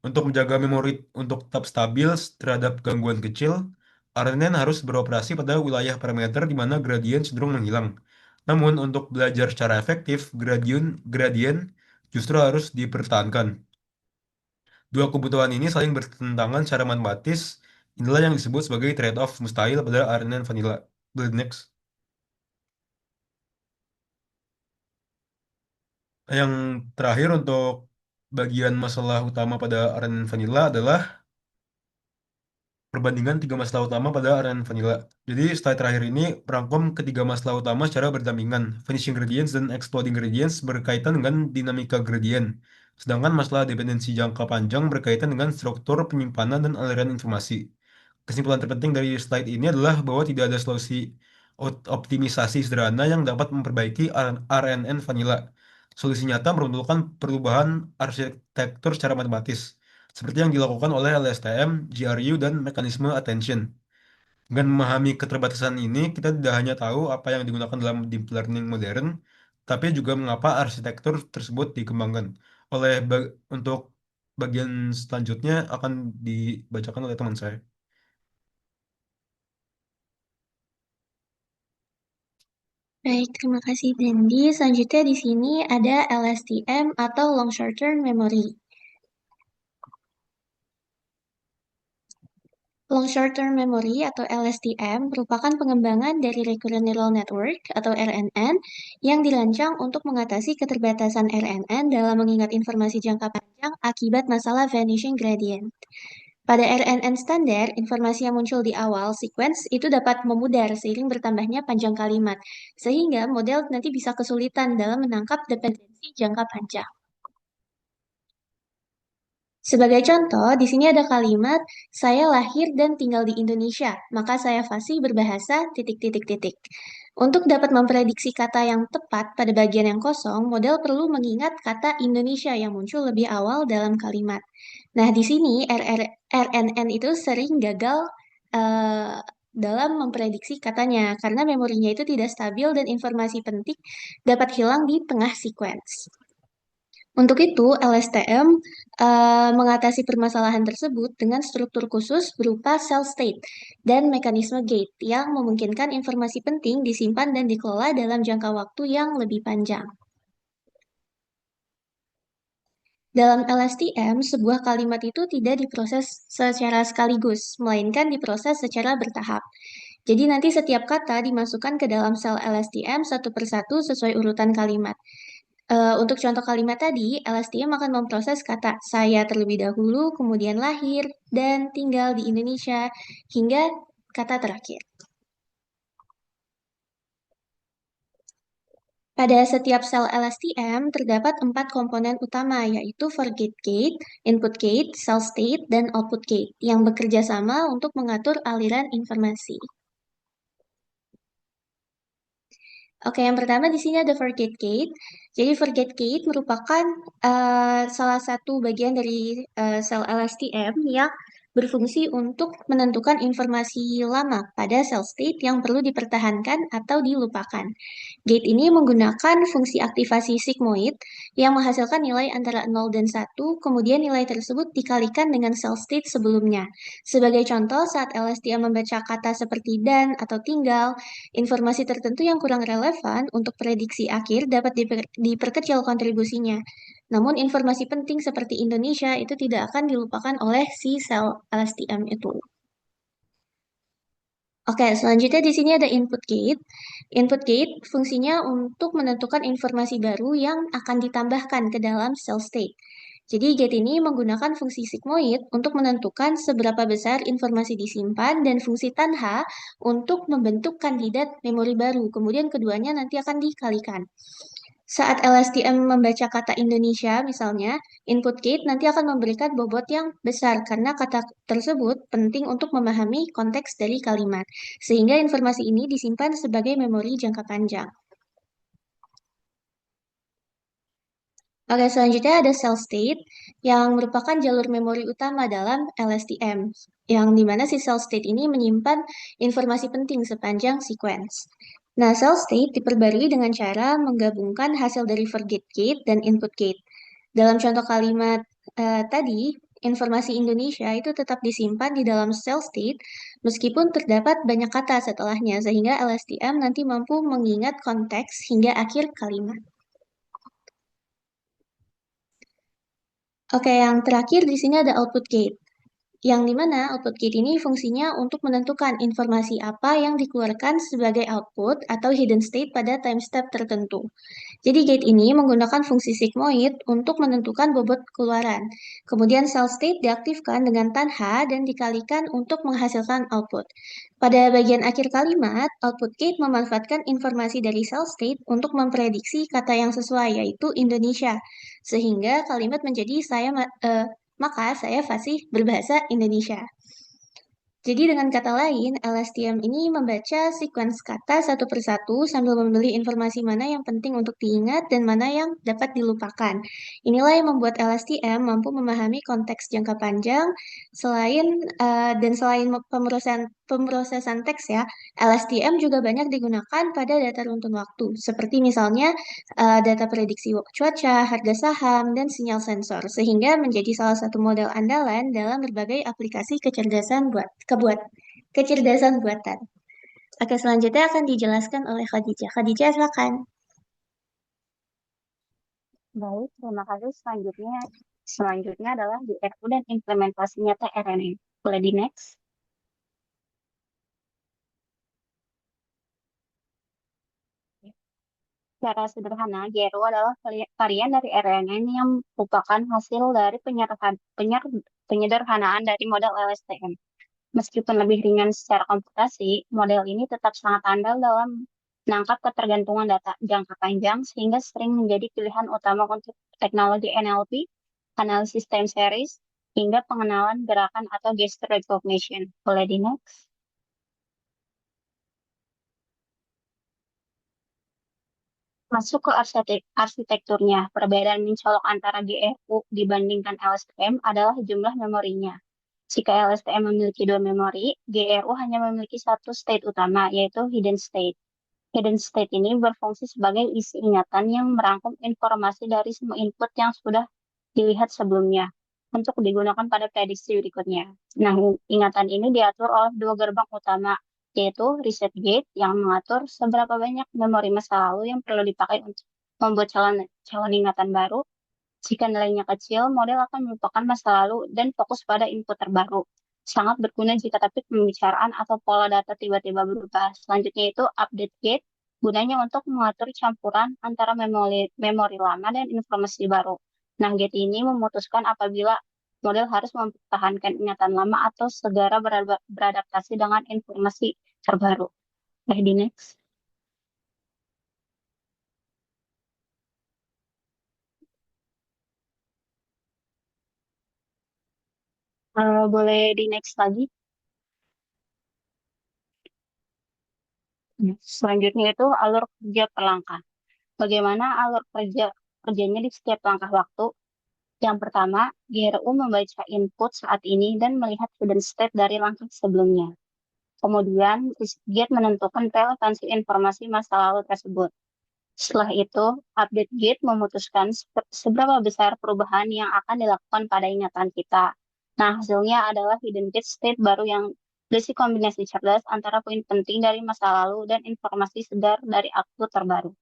Untuk menjaga memori untuk tetap stabil terhadap gangguan kecil, RNN harus beroperasi pada wilayah parameter di mana gradien cenderung menghilang. Namun, untuk belajar secara efektif, gradien justru harus dipertahankan. Dua kebutuhan ini saling bertentangan secara matematis. Inilah yang disebut sebagai trade-off mustahil pada RNN vanilla. Boleh next. Yang terakhir untuk bagian masalah utama pada RNN vanilla adalah perbandingan tiga masalah utama pada RNN vanilla. Jadi slide terakhir ini merangkum ketiga masalah utama secara berdampingan. Finishing gradients dan exploding gradients berkaitan dengan dinamika gradient. Sedangkan masalah dependensi jangka panjang berkaitan dengan struktur penyimpanan dan aliran informasi. Kesimpulan terpenting dari slide ini adalah bahwa tidak ada solusi optimisasi sederhana yang dapat memperbaiki RNN vanilla. Solusi nyata memerlukan perubahan arsitektur secara matematis, seperti yang dilakukan oleh LSTM, GRU, dan mekanisme attention. Dengan memahami keterbatasan ini, kita tidak hanya tahu apa yang digunakan dalam deep learning modern, tapi juga mengapa arsitektur tersebut dikembangkan. Untuk bagian selanjutnya akan dibacakan oleh teman saya. Baik, terima kasih Dendi. Selanjutnya di sini ada LSTM atau Long Short Term Memory. Long Short Term Memory atau LSTM merupakan pengembangan dari Recurrent Neural Network atau RNN yang dirancang untuk mengatasi keterbatasan RNN dalam mengingat informasi jangka panjang akibat masalah vanishing gradient. Pada RNN standar, informasi yang muncul di awal sequence itu dapat memudar seiring bertambahnya panjang kalimat, sehingga model nanti bisa kesulitan dalam menangkap dependensi jangka panjang. Sebagai contoh, di sini ada kalimat, saya lahir dan tinggal di Indonesia, maka saya fasih berbahasa titik-titik-titik. Untuk dapat memprediksi kata yang tepat pada bagian yang kosong, model perlu mengingat kata Indonesia yang muncul lebih awal dalam kalimat. Nah, di sini RNN itu sering gagal dalam memprediksi katanya, karena memorinya itu tidak stabil dan informasi penting dapat hilang di tengah sequence. Untuk itu, LSTM mengatasi permasalahan tersebut dengan struktur khusus berupa cell state dan mekanisme gate yang memungkinkan informasi penting disimpan dan dikelola dalam jangka waktu yang lebih panjang. Dalam LSTM, sebuah kalimat itu tidak diproses secara sekaligus, melainkan diproses secara bertahap. Jadi nanti setiap kata dimasukkan ke dalam sel LSTM satu persatu sesuai urutan kalimat. Untuk contoh kalimat tadi, LSTM akan memproses kata saya terlebih dahulu, kemudian lahir, dan tinggal di Indonesia, hingga kata terakhir. Pada setiap sel LSTM terdapat 4 komponen utama, yaitu forget gate, input gate, cell state, dan output gate, yang bekerja sama untuk mengatur aliran informasi. Oke, yang pertama di sini ada forget gate. Jadi forget gate merupakan salah satu bagian dari sel LSTM yang berfungsi untuk menentukan informasi lama pada cell state yang perlu dipertahankan atau dilupakan. Gate ini menggunakan fungsi aktivasi sigmoid yang menghasilkan nilai antara 0 dan 1, kemudian nilai tersebut dikalikan dengan cell state sebelumnya. Sebagai contoh, saat LSTM membaca kata seperti dan atau tinggal, informasi tertentu yang kurang relevan untuk prediksi akhir dapat diperkecil kontribusinya. Namun informasi penting seperti Indonesia itu tidak akan dilupakan oleh si sel LSTM itu. Oke, selanjutnya di sini ada input gate. Input gate fungsinya untuk menentukan informasi baru yang akan ditambahkan ke dalam cell state. Jadi gate ini menggunakan fungsi sigmoid untuk menentukan seberapa besar informasi disimpan dan fungsi tanha untuk membentuk kandidat memori baru. Kemudian keduanya nanti akan dikalikan. Saat LSTM membaca kata Indonesia misalnya, input gate nanti akan memberikan bobot yang besar karena kata tersebut penting untuk memahami konteks dari kalimat, sehingga informasi ini disimpan sebagai memori jangka panjang. Oke, selanjutnya ada cell state yang merupakan jalur memori utama dalam LSTM, yang dimana si cell state ini menyimpan informasi penting sepanjang sequence. Nah, cell state diperbarui dengan cara menggabungkan hasil dari forget gate dan input gate. Dalam contoh kalimat tadi, informasi Indonesia itu tetap disimpan di dalam cell state meskipun terdapat banyak kata setelahnya, sehingga LSTM nanti mampu mengingat konteks hingga akhir kalimat. Oke, yang terakhir di sini ada output gate. Yang dimana output gate ini fungsinya untuk menentukan informasi apa yang dikeluarkan sebagai output atau hidden state pada time step tertentu. Jadi gate ini menggunakan fungsi sigmoid untuk menentukan bobot keluaran. Kemudian cell state diaktifkan dengan tanha dan dikalikan untuk menghasilkan output. Pada bagian akhir kalimat, output gate memanfaatkan informasi dari cell state untuk memprediksi kata yang sesuai, yaitu Indonesia. Sehingga kalimat menjadi maka saya fasih berbahasa Indonesia. Jadi dengan kata lain, LSTM ini membaca sequence kata satu persatu sambil memilih informasi mana yang penting untuk diingat dan mana yang dapat dilupakan. Inilah yang membuat LSTM mampu memahami konteks jangka panjang selain pemrosesan teks ya. LSTM juga banyak digunakan pada data runtun waktu, seperti misalnya data prediksi cuaca, harga saham, dan sinyal sensor, sehingga menjadi salah satu model andalan dalam berbagai aplikasi kecerdasan buatan. Oke, selanjutnya akan dijelaskan oleh Khadijah. Khadijah, silakan. Baik, terima kasih. Selanjutnya adalah GRU dan implementasinya tRNA. Boleh di next? Secara sederhana, GRU adalah varian dari RNA yang merupakan hasil dari penyederhanaan dari model LSTM. Meskipun lebih ringan secara komputasi, model ini tetap sangat andal dalam menangkap ketergantungan data jangka panjang sehingga sering menjadi pilihan utama untuk teknologi NLP, analisis time series, hingga pengenalan gerakan atau gesture recognition. Boleh di next? Masuk ke arsitekturnya, perbedaan mencolok antara GRU dibandingkan LSTM adalah jumlah memorinya. Jika LSTM memiliki dua memori, GRU hanya memiliki satu state utama, yaitu hidden state. Hidden state ini berfungsi sebagai isi ingatan yang merangkum informasi dari semua input yang sudah dilihat sebelumnya untuk digunakan pada prediksi berikutnya. Nah, ingatan ini diatur oleh dua gerbang utama, yaitu reset gate yang mengatur seberapa banyak memori masa lalu yang perlu dipakai untuk membuat calon ingatan baru. Jika nilainya kecil, model akan melupakan masa lalu dan fokus pada input terbaru. Sangat berguna jika topik pembicaraan atau pola data tiba-tiba berubah. Selanjutnya itu update gate, gunanya untuk mengatur campuran antara memori lama dan informasi baru. Nah, gate ini memutuskan apabila model harus mempertahankan ingatan lama atau segera beradaptasi dengan informasi terbaru. Di next. Boleh di next lagi. Selanjutnya itu alur kerja per langkah. Bagaimana alur kerjanya di setiap langkah waktu? Yang pertama, GRU membaca input saat ini dan melihat hidden state dari langkah sebelumnya. Kemudian, gate menentukan relevansi informasi masa lalu tersebut. Setelah itu, update gate memutuskan seberapa besar perubahan yang akan dilakukan pada ingatan kita. Nah, hasilnya adalah hidden gate state baru yang berisi kombinasi cerdas antara poin penting dari masa lalu dan informasi segar dari output terbaru.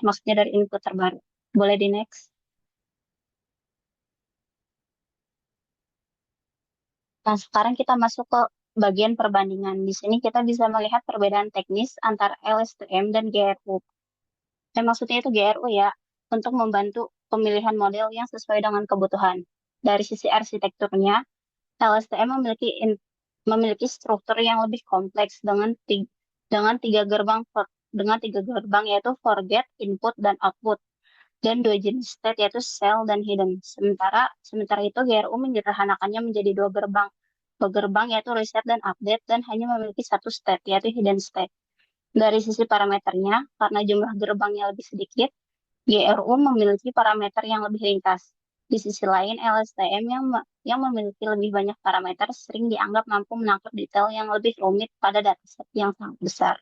Maksudnya dari input terbaru. Boleh di next? Nah, sekarang kita masuk ke bagian perbandingan. Di sini kita bisa melihat perbedaan teknis antara LSTM dan GRU. Maksudnya itu GRU ya, untuk membantu pemilihan model yang sesuai dengan kebutuhan. Dari sisi arsitekturnya, LSTM memiliki struktur yang lebih kompleks dengan tiga gerbang yaitu forget, input, dan output, dan dua jenis state yaitu cell dan hidden. Sementara itu GRU menyederhanakannya menjadi dua gerbang. Dua gerbang yaitu reset dan update dan hanya memiliki satu state yaitu hidden state. Dari sisi parameternya, karena jumlah gerbangnya lebih sedikit, GRU memiliki parameter yang lebih ringkas. Di sisi lain, LSTM yang memiliki lebih banyak parameter sering dianggap mampu menangkap detail yang lebih rumit pada dataset yang sangat besar.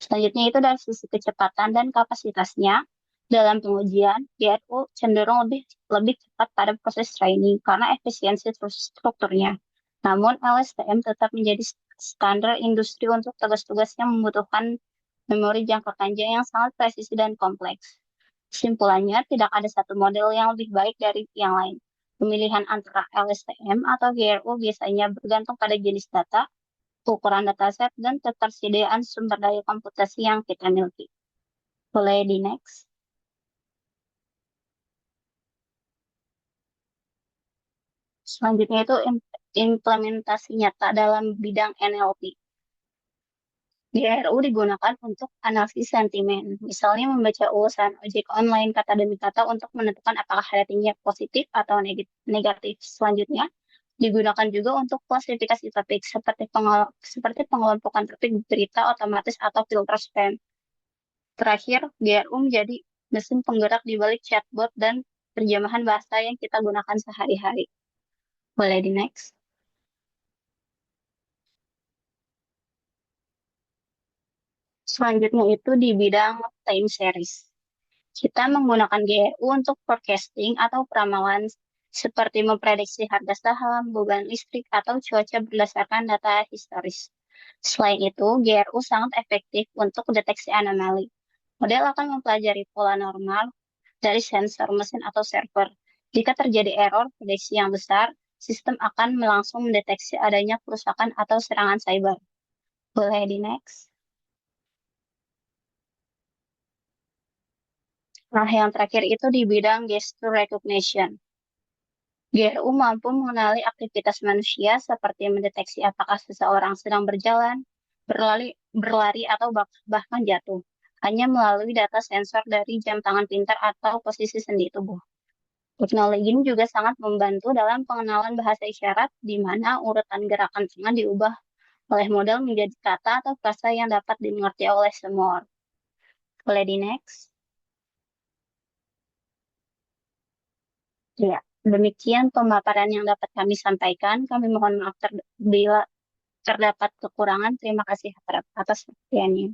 Selanjutnya itu dari sisi kecepatan dan kapasitasnya, dalam pengujian, GRU cenderung lebih cepat pada proses training karena efisiensi strukturnya. Namun, LSTM tetap menjadi standar industri untuk tugas-tugas yang membutuhkan memori jangka panjang yang sangat presisi dan kompleks. Kesimpulannya, tidak ada satu model yang lebih baik dari yang lain. Pemilihan antara LSTM atau GRU biasanya bergantung pada jenis data, ukuran dataset, dan ketersediaan sumber daya komputasi yang kita miliki. Boleh di next. Selanjutnya itu implementasi nyata dalam bidang NLP. GRU digunakan untuk analisis sentimen, misalnya membaca ulasan ojek online kata demi kata untuk menentukan apakah ratingnya positif atau negatif. Selanjutnya, digunakan juga untuk klasifikasi topik seperti pengelompokan topik berita otomatis atau filter spam. Terakhir, GRU menjadi mesin penggerak di balik chatbot dan terjemahan bahasa yang kita gunakan sehari-hari. Boleh di next. Selanjutnya itu di bidang time series. Kita menggunakan GRU untuk forecasting atau peramalan seperti memprediksi harga saham, beban listrik, atau cuaca berdasarkan data historis. Selain itu, GRU sangat efektif untuk deteksi anomali. Model akan mempelajari pola normal dari sensor mesin atau server. Jika terjadi error prediksi yang besar, sistem akan langsung mendeteksi adanya kerusakan atau serangan cyber. Boleh di next. Nah, yang terakhir itu di bidang gesture recognition. GRU mampu mengenali aktivitas manusia seperti mendeteksi apakah seseorang sedang berjalan, berlari atau bahkan jatuh, hanya melalui data sensor dari jam tangan pintar atau posisi sendi tubuh. Teknologi ini juga sangat membantu dalam pengenalan bahasa isyarat, di mana urutan gerakan tangan diubah oleh model menjadi kata atau frasa yang dapat dimengerti oleh semua orang. Boleh di next. Ya, demikian pemaparan yang dapat kami sampaikan. Kami mohon maaf bila terdapat kekurangan. Terima kasih atas perhatiannya.